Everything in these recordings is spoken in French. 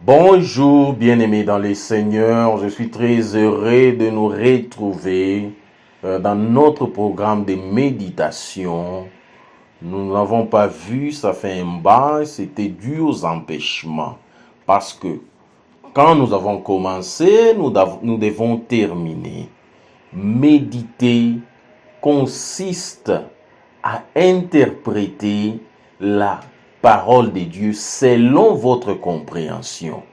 Bonjour bien-aimés dans le Seigneur, je suis très heureux de nous retrouver dans notre programme de méditation. Nous n'avons pas vu, ça fait un bail, c'était dû aux empêchements. Parce que quand nous avons commencé, nous devons terminer. Méditer consiste à interpréter la parole de Dieu selon votre compréhension.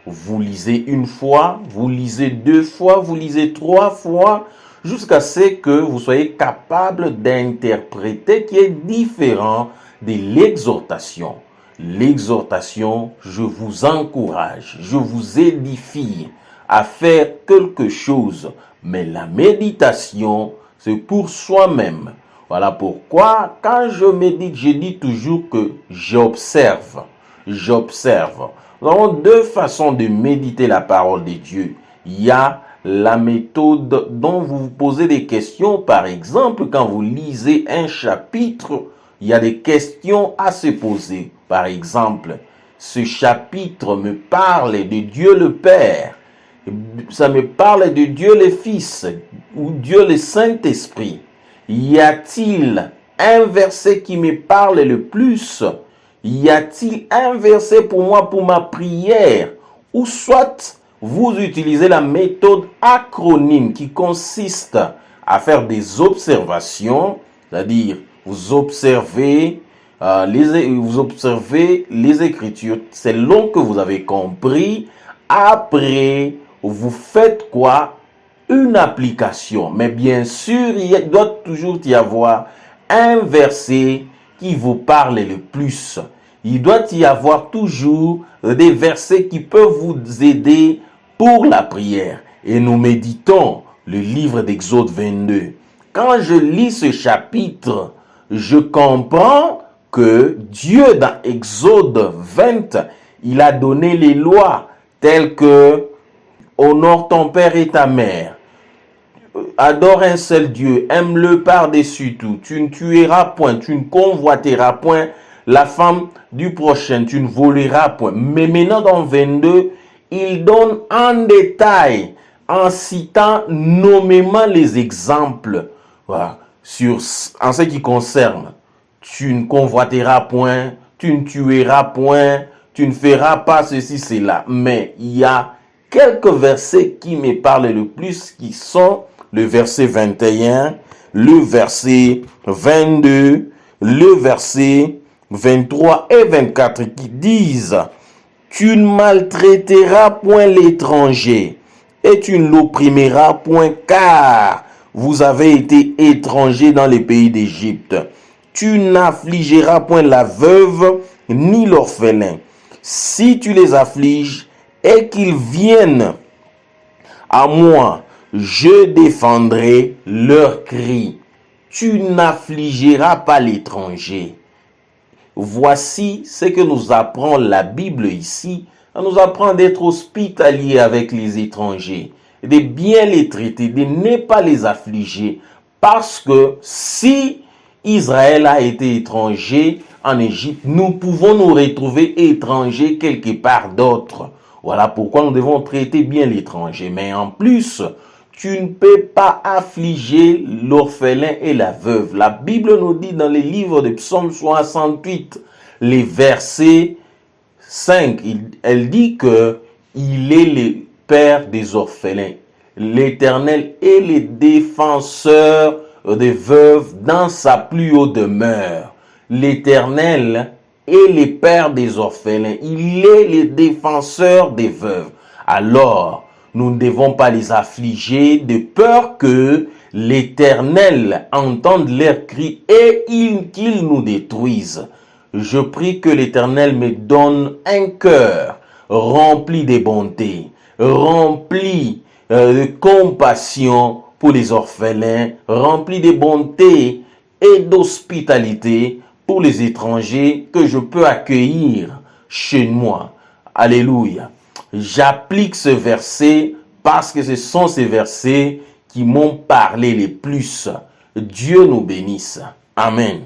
Vous lisez une fois, vous lisez deux fois, vous lisez trois fois, jusqu'à ce que vous soyez capable d'interpréter qui est différent de l'exhortation. L'exhortation, je vous encourage, je vous édifie à faire quelque chose, mais la méditation, c'est pour soi-même. Voilà pourquoi, quand je médite, je dis toujours que j'observe. J'observe. Nous avons deux façons de méditer la parole de Dieu. Il y a la méthode dont vous vous posez des questions. Par exemple, quand vous lisez un chapitre, il y a des questions à se poser. Par exemple, ce chapitre me parle de Dieu le Père. Ça me parle de Dieu le Fils ou Dieu le Saint-Esprit. Y a-t-il un verset qui me parle le plus? Y a-t-il un verset pour moi, pour ma prière? Ou soit vous utilisez la méthode acronyme qui consiste à faire des observations, c'est-à-dire vous observez les Écritures selon que vous avez compris. Après, vous faites quoi? Une application. Mais bien sûr, il doit toujours y avoir un verset qui vous parle le plus. Il doit y avoir toujours des versets qui peuvent vous aider pour la prière. Et nous méditons le livre d'Exode 22. Quand je lis ce chapitre, je comprends que Dieu, dans Exode 20, il a donné les lois telles que honore ton père et ta mère. Adore un seul Dieu. Aime-le par-dessus tout. Tu ne tueras point. Tu ne convoiteras point la femme du prochain. Tu ne voleras point. Mais maintenant, dans 22, il donne en détail, en citant nommément les exemples, voilà, en ce qui concerne. Tu ne convoiteras point. Tu ne tueras point. Tu ne feras pas ceci, cela. Mais il y a quelques versets qui me parlent le plus, qui sont le verset 21, le verset 22, le verset 23 et 24 qui disent « Tu ne maltraiteras point l'étranger et tu ne l'opprimeras point car vous avez été étrangers dans les pays d'Égypte. Tu n'affligeras point la veuve ni l'orphelin. Si tu les affliges et qu'ils viennent à moi, je défendrai leurs cris. Tu n'affligeras pas l'étranger. » Voici ce que nous apprend la Bible ici. Elle nous apprend d'être hospitalier avec les étrangers, de bien les traiter, de ne pas les affliger. Parce que si Israël a été étranger en Égypte, nous pouvons nous retrouver étrangers quelque part d'autre. Voilà pourquoi nous devons traiter bien l'étranger. Mais en plus, tu ne peux pas affliger l'orphelin et la veuve. La Bible nous dit dans les livres de Psaume 68, les versets 5, elle dit que il est le père des orphelins. L'Éternel est le défenseur des veuves dans sa plus haute demeure. L'Éternel est le père des orphelins. Il est le défenseur des veuves. Alors, nous ne devons pas les affliger de peur que l'Éternel entende leurs cris et qu'il nous détruise. Je prie que l'Éternel me donne un cœur rempli de bonté, rempli de compassion pour les orphelins, rempli de bonté et d'hospitalité pour les étrangers que je peux accueillir chez moi. Alléluia. J'applique ce verset parce que ce sont ces versets qui m'ont parlé le plus. Dieu nous bénisse. Amen.